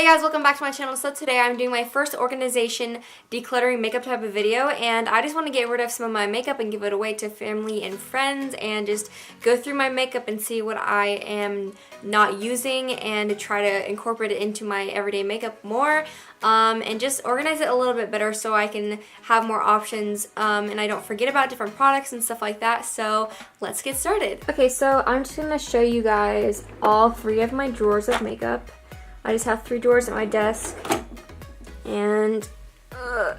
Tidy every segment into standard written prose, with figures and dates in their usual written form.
Hey guys, welcome back to my channel. So today I'm doing my first organization decluttering makeup type of video, and I just want to get rid of some of my makeup and give it away to family and friends and just go through my makeup and see what I am not using and try to incorporate it into my everyday makeup more and just organize it a little bit better so I can have more options and I don't forget about different products and stuff like that. So let's get started. Okay, so I'm just going to show you guys all three of my drawers of makeup. I just have 3 drawers at my desk, and I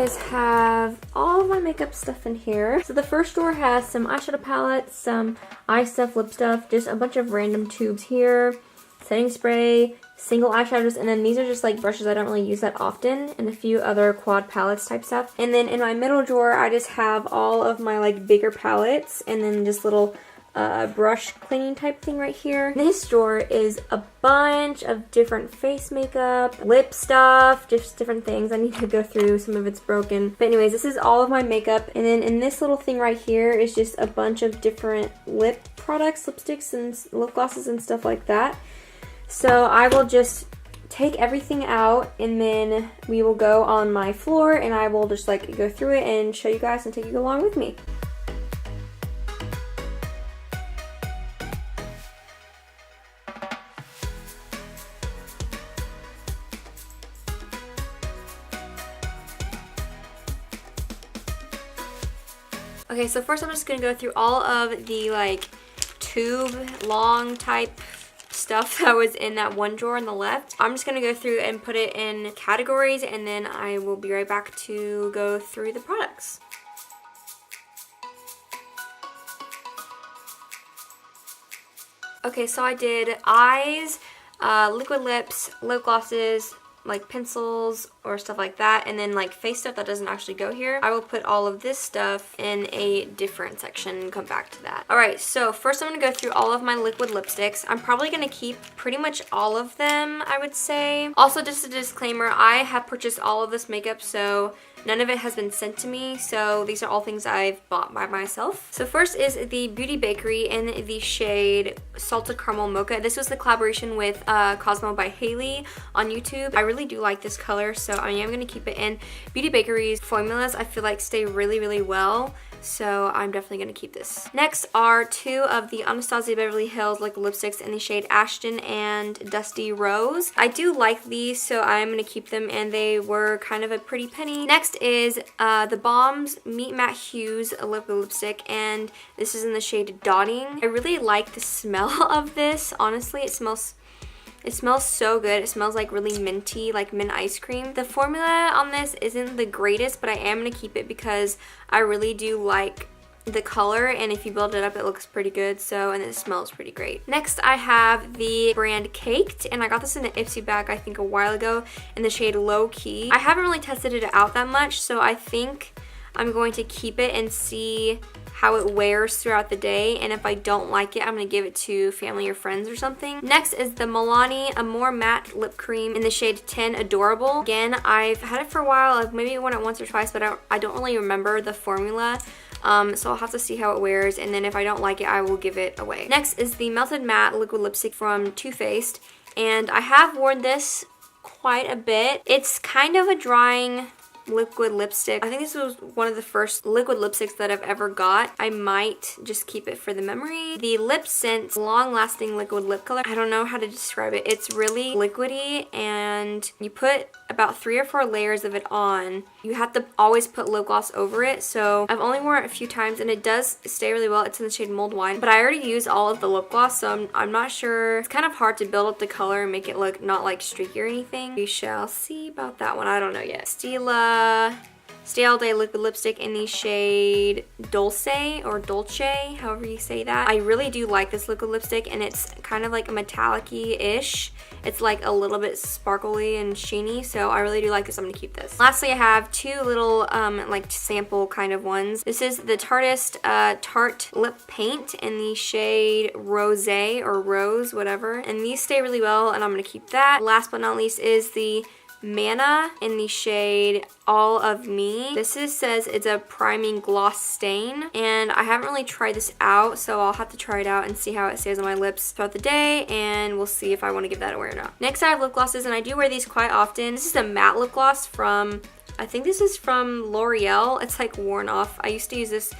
just have all of my makeup stuff in here. So the first drawer has some eyeshadow palettes, some eye stuff, lip stuff, just a bunch of random tubes here, setting spray, single eyeshadows, and then these are just like brushes I don't really use that often, and a few other quad palettes type stuff. And then in my middle drawer, I just have all of my like bigger palettes, and then just little brush cleaning type thing right here. This drawer is a bunch of different face makeup, lip stuff, just different things. I need to go through, some of it's broken. But anyways, this is all of my makeup. And then in this little thing right here is just a bunch of different lip products, lipsticks and lip glosses and stuff like that. So I will just take everything out, and then we will go on my floor and I will just like go through it and show you guys and take you along with me. Okay, so first I'm just going to go through all of the like tube long type stuff that was in that one drawer on the left. I'm just going to go through and put it in categories, and then I will be right back to go through the products. Okay, so I did eyes, liquid lips, lip glosses, like pencils or stuff like that, and then like face stuff that doesn't actually go here. I will put all of this stuff in a different section and come back to that. Alright, so first I'm going to go through all of my liquid lipsticks. I'm probably going to keep pretty much all of them, I would say. Also, just a disclaimer, I have purchased all of this makeup, so none of it has been sent to me, so these are all things I've bought by myself. So first is the Beauty Bakery in the shade Salted Caramel Mocha. This was the collaboration with Cosmo by Haley on YouTube. I really do like this color, so I am going to keep it in. Beauty Bakery's formulas I feel like stay really, really well, so I'm definitely going to keep this. Next are 2 of the Anastasia Beverly Hills liquid lipsticks in the shade Ashton and Dusty Rose. I do like these, so I'm going to keep them, and they were kind of a pretty penny. Next is the Balm's Meet Matte Hues liquid lipstick, and this is in the shade Dotting. I really like the smell of this. Honestly, it smells so good. It smells like really minty, like mint ice cream. The formula on this isn't the greatest, but I am going to keep it because I really do like the color, and if you build it up it looks pretty good, so, and it smells pretty great. Next I have the brand Caked, and I got this in an Ipsy bag I think a while ago in the shade Low Key. I haven't really tested it out that much, so I think I'm going to keep it and see how it wears throughout the day, and if I don't like it, I'm going to give it to family or friends or something. Next is the Milani Amore Matte Lip Cream in the shade 10 Adorable. Again, I've had it for a while. I've maybe worn it once or twice, but I don't really remember the formula. So I'll have to see how it wears, and then if I don't like it, I will give it away. Next is the Melted Matte Liquid Lipstick from Too Faced, and I have worn this quite a bit. It's kind of a drying liquid lipstick. I think this was one of the first liquid lipsticks that I've ever got. I might just keep it for the memory. The Lip Scent Long Lasting Liquid Lip Color. I don't know how to describe it. It's really liquidy, and you put about 3 or 4 layers of it on. You have to always put lip gloss over it, so I've only worn it a few times, and it does stay really well. It's in the shade Mulled Wine, but I already used all of the lip gloss, so I'm not sure. It's kind of hard to build up the color and make it look not like streaky or anything. We shall see about that one. I don't know yet. Stila Stay All Day Liquid Lipstick in the shade Dulce or Dolce, however you say that. I really do like this liquid lipstick, and it's kind of like a metallic-y-ish. It's like a little bit sparkly and sheeny, so I really do like this. I'm gonna keep this. Lastly, I have 2 little like sample kind of ones. This is the Tarteist Tarte Lip Paint in the shade Rosé or Rose, whatever. And these stay really well, and I'm gonna keep that. Last but not least is the Manna in the shade All of Me. This says it's a priming gloss stain, and I haven't really tried this out, so I'll have to try it out and see how it stays on my lips throughout the day, and we'll see if I want to give that away or not. Next I have lip glosses, and I do wear these quite often. This is a matte lip gloss from, I think this is from L'Oreal. It's like worn off. I used to use this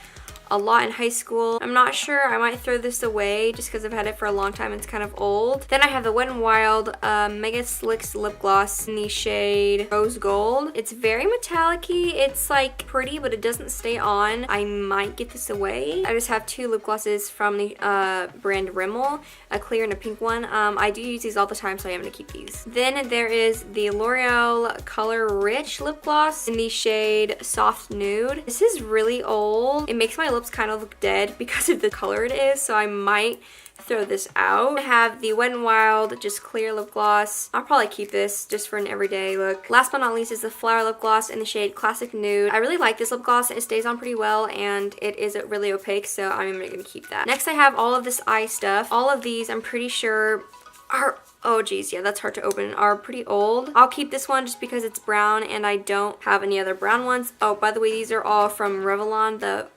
a lot in high school. I'm not sure. I might throw this away just because I've had it for a long time. It's kind of old. Then I have the Wet n Wild Mega Slicks lip gloss in the shade Rose Gold. It's very metallic-y. It's like pretty, but it doesn't stay on. I might get this away. I just have two lip glosses from the brand Rimmel, a clear and a pink one. I do use these all the time, so I am going to keep these. Then there is the L'Oreal Color Rich lip gloss in the shade Soft Nude. This is really old. It makes my lips kind of look dead because of the color it is, so I might throw this out. I have the Wet n Wild just clear lip gloss. I'll probably keep this just for an everyday look. Last but not least is the Flower lip gloss in the shade Classic Nude. I really like this lip gloss. It stays on pretty well, and it is really opaque, so I'm going to keep that. Next I have all of this eye stuff. All of these I'm pretty sure are, oh geez, yeah, that's hard to open, are pretty old. I'll keep this one just because it's brown and I don't have any other brown ones. Oh, by the way, these are all from Revlon, the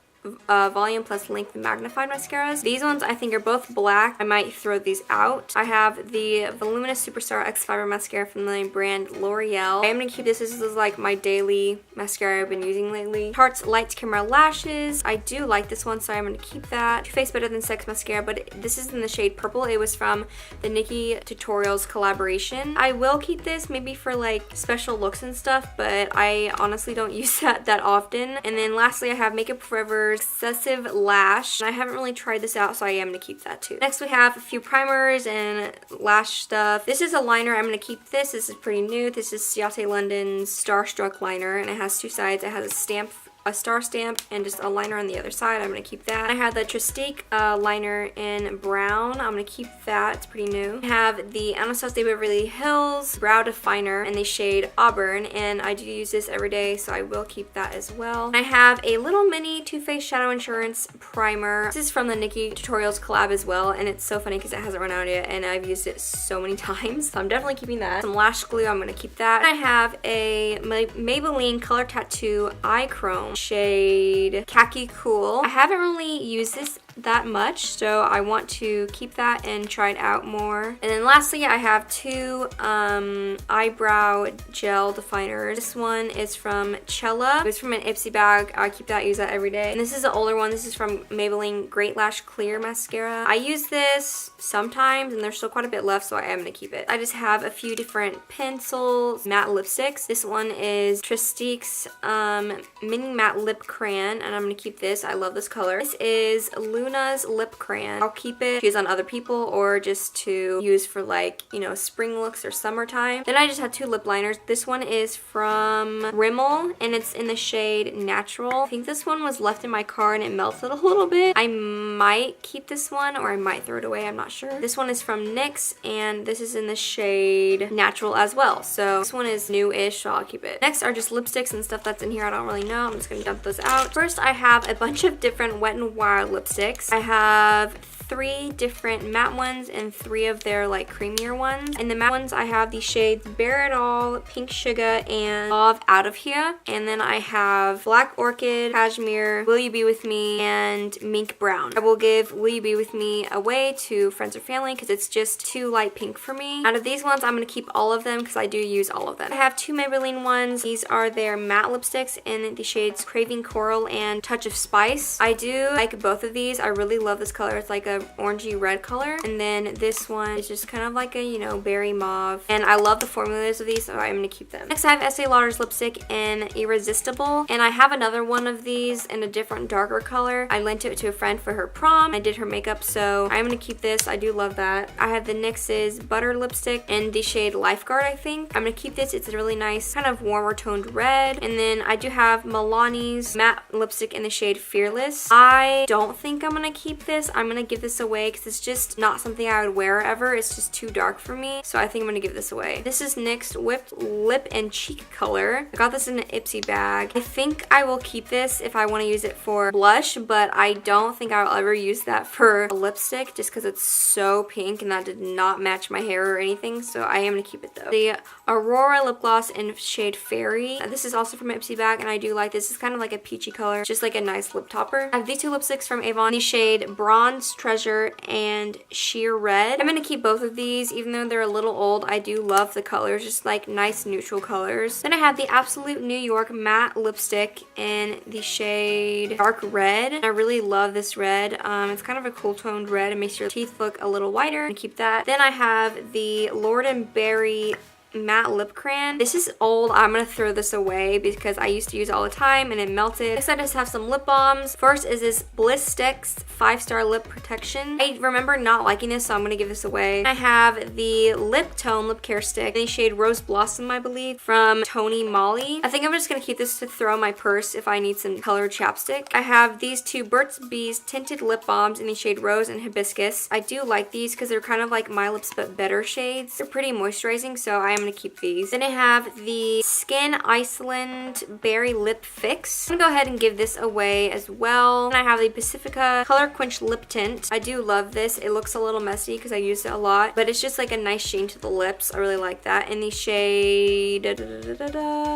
Volume Plus Length Magnified mascaras. These ones I think are both black. I might throw these out. I have the Voluminous Superstar X Fiber mascara from the brand L'Oreal. I am going to keep this. This is like my daily mascara I've been using lately. Tarte's Light Camera Lashes. I do like this one, so I'm going to keep that. Too Faced Better Than Sex mascara, but this is in the shade Purple. It was from the Nikkie Tutorials collaboration. I will keep this maybe for like special looks and stuff, but I honestly don't use that often. And then lastly I have Makeup Forever Excessive Lash. I haven't really tried this out, so I am going to keep that too. Next we have a few primers and lash stuff. This is a liner. I'm going to keep this. This is pretty new. This is Ciate London's Starstruck liner, and it has two sides. It has a stamp, a star stamp, and just a liner on the other side. I'm going to keep that. I have the Tristique liner in brown. I'm going to keep that. It's pretty new. I have the Anastasia Beverly Hills Brow Definer in the shade Auburn, and I do use this every day, so I will keep that as well. I have a little mini Too Faced Shadow Insurance primer. This is from the Nikkie Tutorials collab as well, and it's so funny because it hasn't run out yet, and I've used it so many times, so I'm definitely keeping that. Some lash glue. I'm going to keep that. I have a Maybelline Color Tattoo Eye Chrome shade Khaki Cool. I haven't really used this that much, so I want to keep that and try it out more. And then lastly I have two eyebrow gel definers. This one is from Cella. It's from an Ipsy bag. I keep that, use that every day. And this is an older one. This is from Maybelline Great Lash Clear Mascara. I use this sometimes and there's still quite a bit left, so I am going to keep it. I just have a few different pencils, matte lipsticks. This one is Tristique's Mini Matte Lip Crayon, and I'm going to keep this. I love this color. This is Luna's Lip Crayon. I'll keep it to use on other people or just to use for like, you know, spring looks or summertime. Then I just have two lip liners. This one is from Rimmel and it's in the shade Natural. I think this one was left in my car and it melted a little bit. I might keep this one or I might throw it away. I'm not sure. This one is from NYX and this is in the shade Natural as well. So this one is new-ish, so I'll keep it. Next are just lipsticks and stuff that's in here. I don't really know. I'm just going to dump those out. First, I have a bunch of different Wet n Wild lipsticks. I have 3 different matte ones and 3 of their like creamier ones. And the matte ones I have the shades Bare It All, Pink Sugar, and Mauve Out of Here. And then I have Black Orchid, Cashmere, Will You Be With Me, and Mink Brown. I will give Will You Be With Me away to friends or family because it's just too light pink for me. Out of these ones, I'm going to keep all of them because I do use all of them. I have 2 Maybelline ones. These are their matte lipsticks in the shades Craving Coral and Touch of Spice. I do like both of these. I really love this color. It's like a orangey red color, and then this one is just kind of like a, you know, berry mauve, and I love the formulas of these, so I'm going to keep them. Next I have Estee Lauder's lipstick in Irresistible, and I have another one of these in a different darker color. I lent it to a friend for her prom. I did her makeup, so I'm going to keep this. I do love that. I have the NYX's Butter lipstick in the shade Lifeguard, I think. I'm going to keep this. It's a really nice kind of warmer toned red. And then I do have Milani's matte lipstick in the shade Fearless. I don't think I'm going to keep this. I'm going to give this away because it's just not something I would wear ever. It's just too dark for me. So I think I'm going to give this away. This is NYX Whipped Lip and Cheek Color. I got this in an Ipsy bag. I think I will keep this if I want to use it for blush, but I don't think I'll ever use that for a lipstick just because it's so pink and that did not match my hair or anything. So I am going to keep it though. The Aurora lip gloss in shade Fairy. This is also from an Ipsy bag and I do like this. It's kind of like a peachy color, just like a nice lip topper. I have these two lipsticks from Avon, the shade Bronze Treasure and Sheer Red. I'm going to keep both of these even though they're a little old. I do love the colors, just like nice neutral colors. Then I have the Absolute New York matte lipstick in the shade Dark Red. I really love this red. It's kind of a cool toned red. It makes your teeth look a little whiter. And keep that. Then I have the Lord & Berry matte lip crayon. This is old. I'm gonna throw this away because I used to use it all the time and it melted. Next I just have some lip balms. First is this Bliss Sticks 5-star lip protection. I remember not liking this, so I'm gonna give this away. I have the Lip Tone lip care stick in the shade Rose Blossom, I believe, from Tony Moly. I think I'm just gonna keep this to throw in my purse if I need some colored chapstick. I have these two Burt's Bees tinted lip balms in the shade Rose and Hibiscus. I do like these because they're kind of like My Lips but better shades. They're pretty moisturizing, so I am gonna keep these. Then I have the Skin Iceland Berry Lip Fix. I'm gonna go ahead and give this away as well. And I have the Pacifica Color Quench Lip Tint. I do love this. It looks a little messy because I use it a lot, but it's just like a nice sheen to the lips. I really like that. In the shade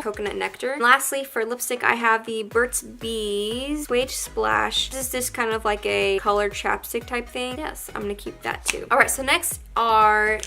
Coconut Nectar. And lastly, for lipstick, I have the Burt's Bees Suede Splash. This is just kind of like a colored chapstick type thing. Yes, I'm gonna keep that too. Alright, so next are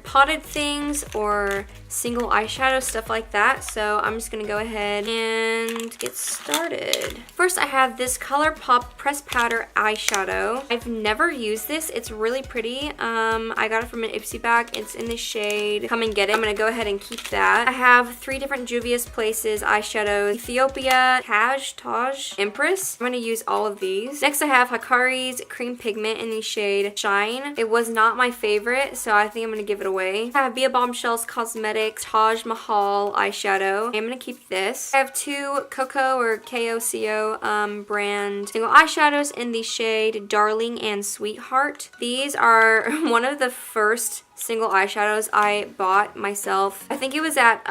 potted things or single eyeshadow, stuff like that. So I'm just gonna go ahead and get started. First I have this ColourPop Press Powder eyeshadow. I've never used this. It's really pretty. I got it from an Ipsy bag. It's in the shade Come and Get It. I'm gonna go ahead and keep that. I have 3 different Juvia's Places eyeshadows. Ethiopia, Taj, Empress. I'm gonna use all of these. Next I have Hikari's Cream Pigment in the shade Shine. It was not my favorite, so I think I'm gonna give it away. I have Bia Bombshells Cosmetics Taj Mahal eyeshadow. I'm gonna keep this. I have 2 Coco or KOCO brand single eyeshadows in the shade Darling and Sweetheart. These are one of the first single eyeshadows I bought myself. I think it was at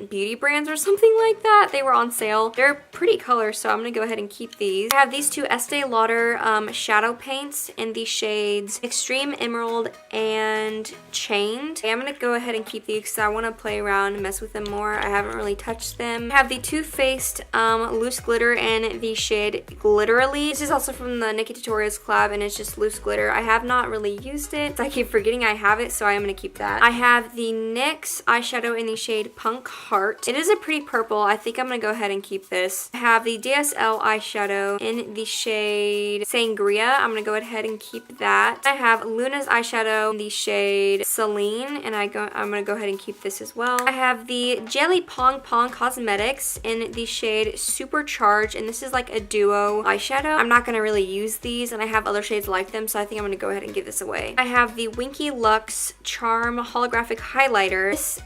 Beauty Brands or something like that. They were on sale. They're pretty colors, so I'm gonna go ahead and keep these. I have these 2 Estee Lauder shadow paints in the shades Extreme Emerald and Chained. I'm gonna go ahead and keep these because I want to play around and mess with them more. I haven't really touched them. I have the Too Faced loose glitter in the shade Glitterly. This is also from the Nikki Tutorials collab and it's just loose glitter. I have not really used it. I keep forgetting I have it, so I am going to keep that. I have the NYX eyeshadow in the shade Punk Heart. It is a pretty purple. I think I'm going to go ahead and keep this. I have the DSL eyeshadow in the shade Sangria. I'm going to go ahead and keep that. I have Luna's eyeshadow in the shade Celine, and I'm going to go ahead and keep this as well. I have the Jelly Pong Pong Cosmetics in the shade Supercharged, and this is like a duo eyeshadow. I'm not going to really use these, and I have other shades like them, so I think I'm going to go ahead and give this away. I have the Winky Lux Charm Holographic Highlighter. This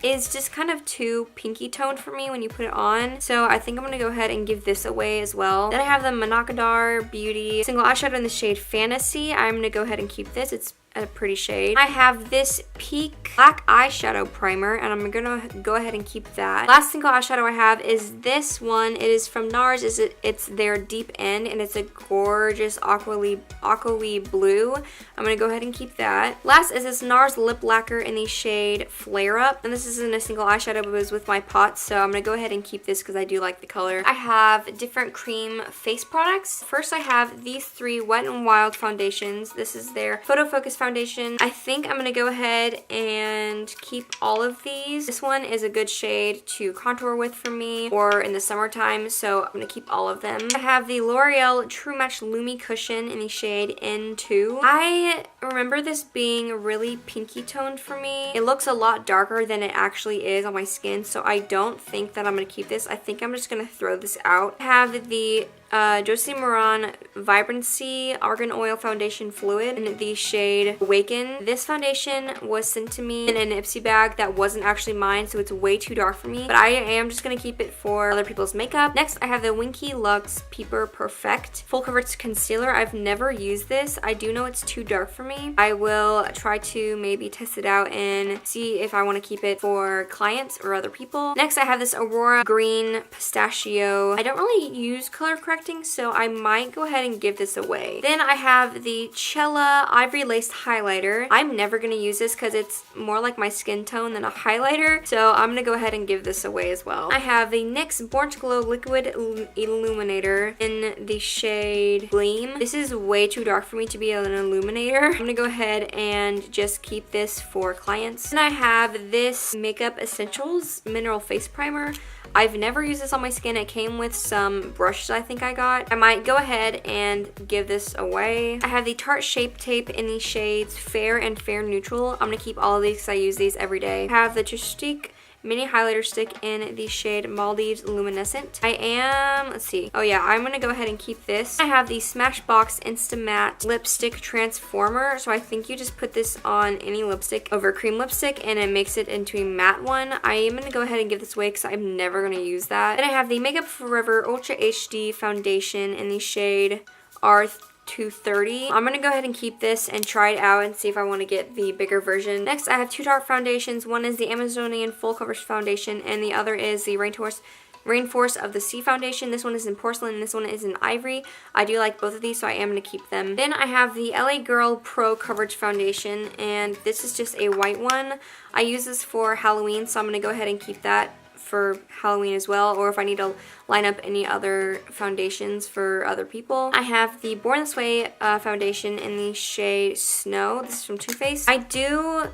is just kind of too pinky toned for me when you put it on, so I think I'm going to go ahead and give this away as well. Then I have the Manakadar Beauty single eyeshadow in the shade Fantasy. I'm going to go ahead and keep this. It's a pretty shade. I have this Peak Black Eyeshadow Primer, and I'm gonna go ahead and keep that. Last single eyeshadow I have is this one. It is from NARS. It's their Deep End, and it's a gorgeous aqua-y blue. I'm gonna go ahead and keep that. Last is this NARS Lip Lacquer in the shade Flare Up, and this isn't a single eyeshadow, but it was with my pot, so I'm gonna go ahead and keep this because I do like the color. I have different cream face products. First I have these 3 Wet n Wild foundations. This is their Photo Focus foundation. I think I'm gonna go ahead and keep all of these. This one is a good shade to contour with for me or in the summertime, so I'm gonna keep all of them. I have the L'Oreal True Match Lumi Cushion in the shade N2. I remember this being really pinky toned for me. It looks a lot darker than it actually is on my skin, so I don't think that I'm gonna keep this. I think I'm just gonna throw this out. I have the Josie Moran Vibrancy Argan Oil Foundation Fluid in the shade Awaken. This foundation was sent to me in an Ipsy bag that wasn't actually mine, so it's way too dark for me, but I am just going to keep it for other people's makeup. Next, I have the Winky Lux Peeper Perfect Full Coverage Concealer. I've never used this. I do know it's too dark for me. I will try to maybe test it out and see if I want to keep it for clients or other people. Next, I have this Aurora Green Pistachio. I don't really use color correcting, so I might go ahead and give this away. Then I have the Cella Ivory Laced Highlighter. I'm never going to use this because it's more like my skin tone than a highlighter, so I'm going to go ahead and give this away as well. I have the NYX Born to Glow Liquid Illuminator in the shade Gleam. This is way too dark for me to be an illuminator. I'm going to go ahead and just keep this for clients. And I have this Makeup Essentials Mineral Face Primer. I've never used this on my skin. It came with some brushes I think I got. I might go ahead and give this away. I have the Tarte Shape Tape in the shades Fair and Fair Neutral. I'm going to keep all of these because I use these every day. I have the Tristique Mini Highlighter Stick in the shade Maldives Luminescent. let's see. Oh yeah, I'm going to go ahead and keep this. I have the Smashbox Instamatte Lipstick Transformer. So I think you just put this on any lipstick over cream lipstick and it makes it into a matte one. I am going to go ahead and give this away because I'm never going to use that. Then I have the Makeup Forever Ultra HD Foundation in the shade R230. I'm going to go ahead and keep this and try it out and see if I want to get the bigger version. Next, I have two Tarte foundations. One is the Amazonian Full Coverage Foundation and the other is the Rainforest of the Sea Foundation. This one is in porcelain and this one is in ivory. I do like both of these, so I am going to keep them. Then I have the LA Girl Pro Coverage Foundation, and this is just a white one. I use this for Halloween, so I'm going to go ahead and keep that for Halloween as well, or if I need to line up any other foundations for other people. I have the Born This Way foundation in the shade Snow. This is from Too Faced. I do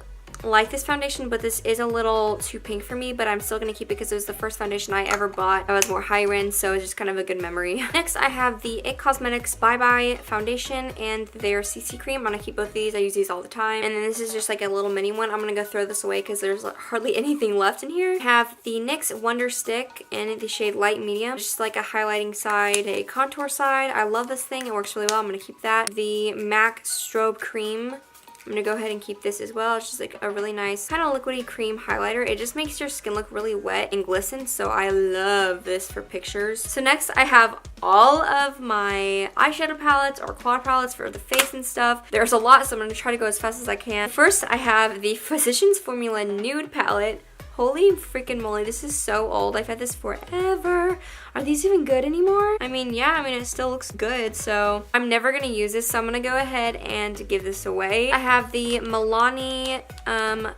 like this foundation, but this is a little too pink for me, but I'm still going to keep it because it was the first foundation I ever bought. I was more higher end, so it's just kind of a good memory. Next, I have the IT Cosmetics Bye Bye foundation and their CC cream. I'm going to keep both these. I use these all the time. And then this is just like a little mini one. I'm going to go throw this away because there's hardly anything left in here. I have the NYX Wonder Stick in the shade Light Medium. Just like a highlighting side, a contour side. I love this thing. It works really well. I'm going to keep that. The MAC Strobe Cream. I'm going to go ahead and keep this as well. It's just like a really nice kind of liquidy cream highlighter. It just makes your skin look really wet and glisten, so I love this for pictures. So next I have all of my eyeshadow palettes or quad palettes for the face and stuff. There's a lot, so I'm going to try to go as fast as I can. First, I have the Physicians Formula Nude Palette. Holy freaking moly, this is so old. I've had this forever. Are these even good anymore? I mean, yeah, it still looks good, so I'm never gonna use this, so I'm gonna go ahead and give this away. I have the Milani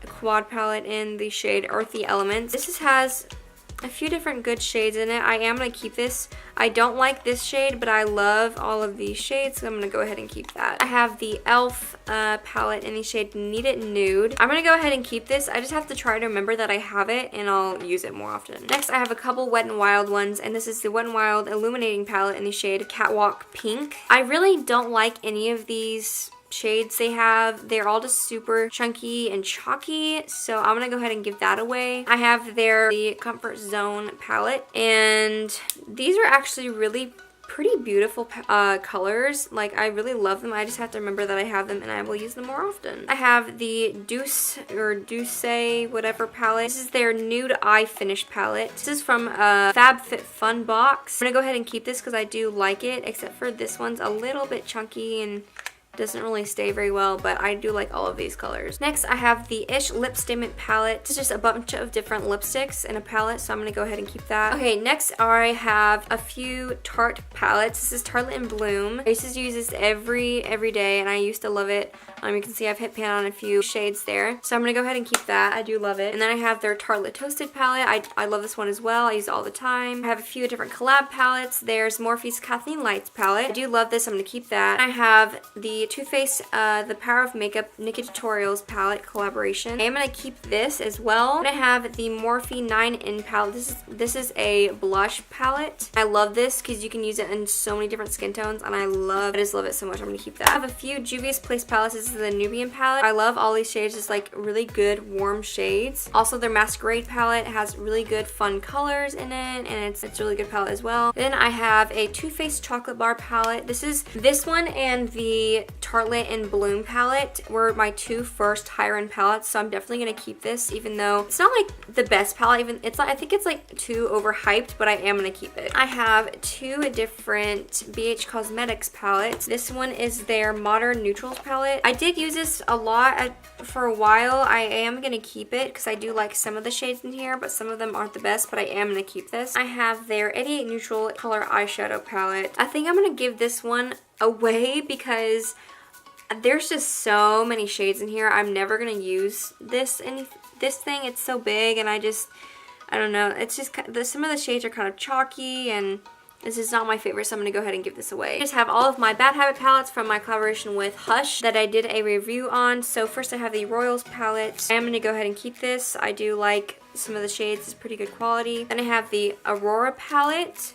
quad palette in the shade Earthy Elements. This has a few different good shades in it. I am going to keep this. I don't like this shade, but I love all of these shades, so I'm going to go ahead and keep that. I have the e.l.f. palette in the shade Need It Nude. I'm going to go ahead and keep this. I just have to try to remember that I have it, and I'll use it more often. Next, I have a couple Wet n Wild ones, and this is the Wet n Wild Illuminating Palette in the shade Catwalk Pink. I really don't like any of these shades they have. They're all just super chunky and chalky, so I'm gonna go ahead and give that away. I have the Comfort Zone palette, and these are actually really pretty beautiful colors. Like, I really love them. I just have to remember that I have them and I will use them more often. I have the Douce whatever palette. This is their Nude Eye Finish palette. This is from FabFitFun box. I'm gonna go ahead and keep this because I do like it, except for this one's a little bit chunky and doesn't really stay very well, but I do like all of these colors. Next, I have the Ish Lip Statement palette. It's just a bunch of different lipsticks in a palette, so I'm gonna go ahead and keep that. Okay, next I have a few Tarte palettes. This is Tarte in Bloom. I used to use this every day, and I used to love it. You can see I've hit pan on a few shades there, so I'm gonna go ahead and keep that. I do love it. And then I have their Tartelette Toasted palette. I love this one as well. I use it all the time. I have a few different collab palettes. There's Morphe's Kathleen Lights palette. I do love this. I'm gonna keep that. I have the Too Faced The Power of Makeup Nikki Tutorials palette collaboration. I am gonna keep this as well. I have the Morphe 9in palette. This is a blush palette. I love this because you can use it in so many different skin tones, and I just love it so much. I'm gonna keep that. I have a few Juvia's Place palettes. This This is the Nubian palette. I love all these shades. It's like really good warm shades. Also their Masquerade palette has really good fun colors in it, and it's a really good palette as well. Then I have a Too Faced chocolate bar palette. This one and the Tartelette and Bloom palette were my two first higher end palettes, so I'm definitely gonna keep this, even though it's not like the best palette. Even it's like, I think it's like too overhyped, but I am gonna keep it. I have two different BH Cosmetics palettes. This one is their Modern Neutrals palette. I did use this a lot for a while. I am gonna keep it because I do like some of the shades in here, but some of them aren't the best, but I am gonna keep this. I have their 88 Neutral Color Eyeshadow palette. I think I'm gonna give this one away because there's just so many shades in here. I'm never gonna use this thing. It's so big, and I don't know. It's just some of the shades are kind of chalky, and this is not my favorite, so I'm going to go ahead and give this away. I just have all of my Bad Habit palettes from my collaboration with Hush that I did a review on. So first I have the Royals palette. I am going to go ahead and keep this. I do like some of the shades. It's pretty good quality. Then I have the Aurora palette.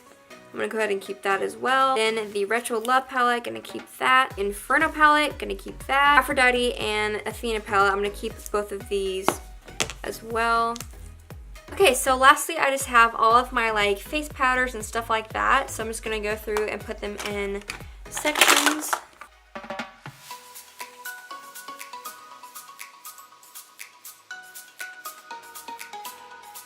I'm going to go ahead and keep that as well. Then the Retro Love palette, going to keep that. Inferno palette, going to keep that. Aphrodite and Athena palette, I'm going to keep both of these as well. Okay, so lastly, I just have all of my like face powders and stuff like that. So I'm just gonna go through and put them in sections.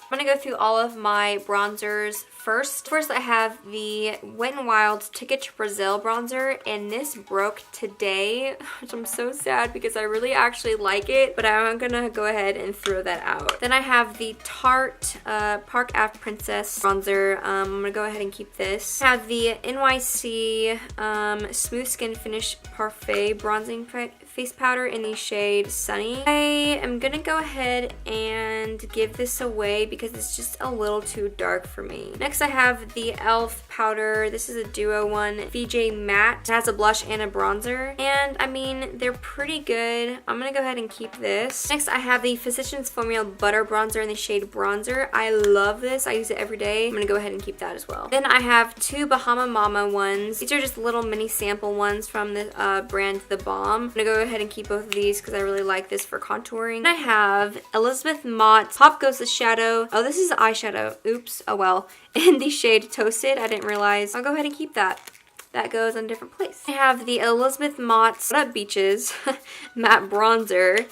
I'm gonna go through all of my bronzers first. First, I have the Wet n Wild Ticket to Brazil bronzer, and this broke today, which I'm so sad because I really actually like it, but I'm gonna go ahead and throw that out. Then I have the Tarte Park Ave Princess bronzer. I'm gonna go ahead and keep this. I have the NYC Smooth Skin Finish Parfait bronzing face powder in the shade Sunny. I am gonna go ahead and give this away because it's just a little too dark for me. Next I have the e.l.f. powder. This is a duo one, VJ Matte. It has a blush and a bronzer, and I mean, they're pretty good. I'm gonna go ahead and keep this. Next I have the Physicians Formula Butter Bronzer in the shade Bronzer. I love this. I use it every day. I'm gonna go ahead and keep that as well. Then I have two Bahama Mama ones. These are just little mini sample ones from the brand The Balm. I'm gonna go ahead and keep both of these because I really like this for contouring. I have Elizabeth Mott's Pop Goes the Shadow. Oh, this is eyeshadow. Oops. Oh well. In the shade Toasted. I didn't realize. I'll go ahead and keep that. That goes in a different place. I have the Elizabeth Mott's What Up Beaches matte bronzer.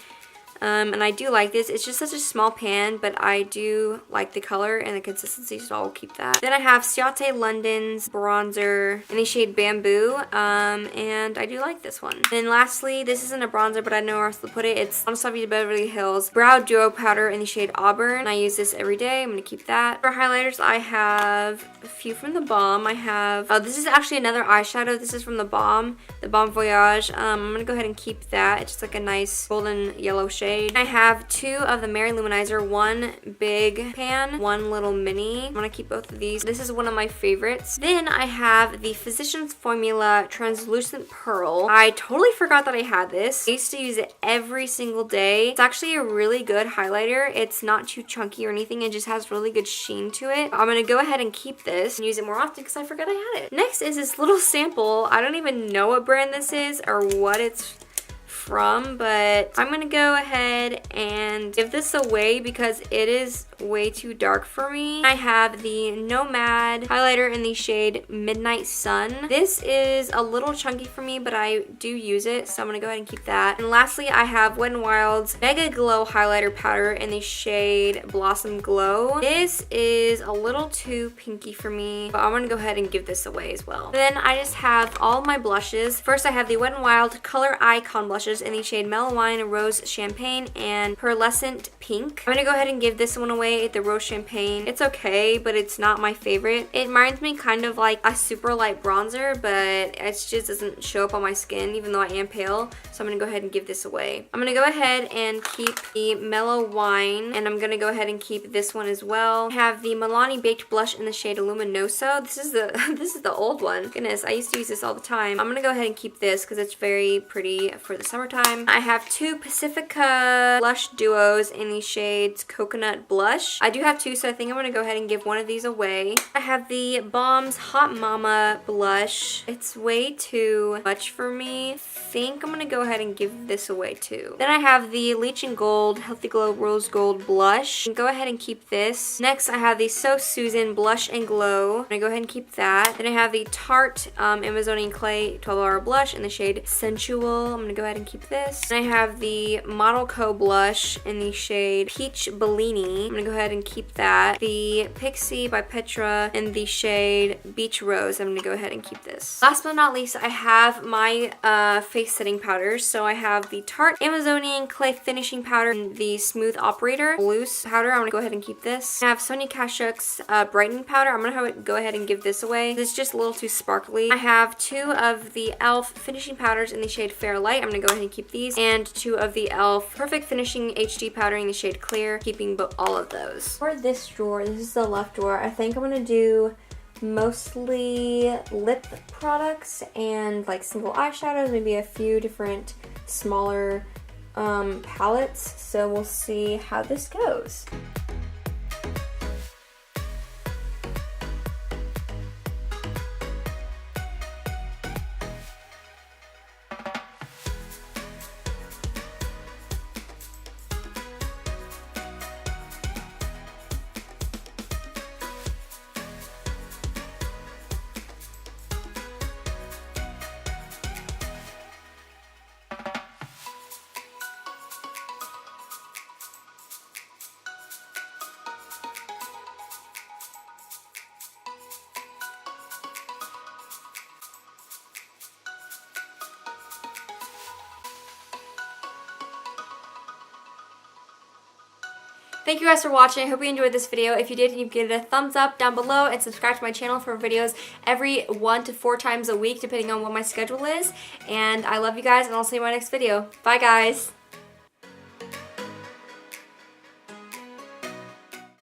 And I do like this. It's just such a small pan, but I do like the color and the consistency, so I'll keep that. Then I have Ciate London's bronzer in the shade Bamboo, and I do like this one. And then lastly, this isn't a bronzer, but I know where else to put it. It's Anastasia Beverly Hills Brow Duo Powder in the shade Auburn. I use this every day. I'm going to keep that. For highlighters, I have a few from The Balm. I have, oh, this is actually another eyeshadow. This is from The Balm Voyage. I'm going to go ahead and keep that. It's just like a nice golden yellow shade. I have two of the Mary Luminizer, one big pan, one little mini. I'm gonna keep both of these. This is one of my favorites. Then I have the Physicians Formula Translucent Pearl. I totally forgot that I had this. I used to use it every single day. It's actually a really good highlighter. It's not too chunky or anything. It just has really good sheen to it. I'm gonna go ahead and keep this and use it more often because I forgot I had it. Next is this little sample. I don't even know what brand this is or what it's from, but I'm gonna go ahead and give this away because it is way too dark for me. I have the Nomad highlighter in the shade Midnight Sun. This is a little chunky for me, but I do use it, so I'm gonna go ahead and keep that. And lastly, I have Wet n Wild's Mega Glow highlighter powder in the shade Blossom Glow. This is a little too pinky for me, but I'm gonna go ahead and give this away as well. Then I just have all my blushes. First, I have the Wet n Wild Color Icon blushes in the shade Mellow Wine, Rose Champagne, and Pearlescent Pink. I'm gonna go ahead and give this one away, the Rose Champagne. It's okay, but it's not my favorite. It reminds me kind of like a super light bronzer, but it just doesn't show up on my skin, even though I am pale. So I'm gonna go ahead and give this away. I'm gonna go ahead and keep the Mellow Wine, and I'm gonna go ahead and keep this one as well. I have the Milani Baked Blush in the shade Luminoso. This is the old one. Goodness, I used to use this all the time. I'm gonna go ahead and keep this because it's very pretty for the summertime. more time. I have two Pacifica blush duos in the shades Coconut Blush. I do have two, so I think I'm going to go ahead and give one of these away. I have the Balm's Hot Mama blush. It's way too much for me. I think I'm going to go ahead and give this away too. Then I have the Leach and Gold Healthy Glow Rose Gold blush. Go ahead and keep this. Next, I have the So Susan Blush and Glow. I'm going to go ahead and keep that. Then I have the Tarte Amazonian Clay 12-Hour Blush in the shade Sensual. I'm going to go ahead and keep this. Then I have the Model Co blush in the shade Peach Bellini. I'm going to go ahead and keep that. The Pixie by Petra in the shade Beach Rose. I'm going to go ahead and keep this. Last but not least, I have my face setting powders. So I have the Tarte Amazonian Clay Finishing Powder in the Smooth Operator Loose Powder. I'm going to go ahead and keep this. I have Sonia Kashuk's Brightening Powder. I'm going to go ahead and give this away. This is just a little too sparkly. I have two of the e.l.f. finishing powders in the shade Fair Light. I'm going to go ahead and keep these. And two of the e.l.f. Perfect Finishing HD Powder in the shade Clear, keeping all of those. For this drawer, this is the left drawer, I think I'm going to do mostly lip products and like single eyeshadows, maybe a few different smaller palettes. So we'll see how this goes. Thank you guys for watching. I hope you enjoyed this video. If you did, you give it a thumbs up down below and subscribe to my channel for videos every 1 to 4 times a week, depending on what my schedule is. And I love you guys, and I'll see you in my next video. Bye, guys.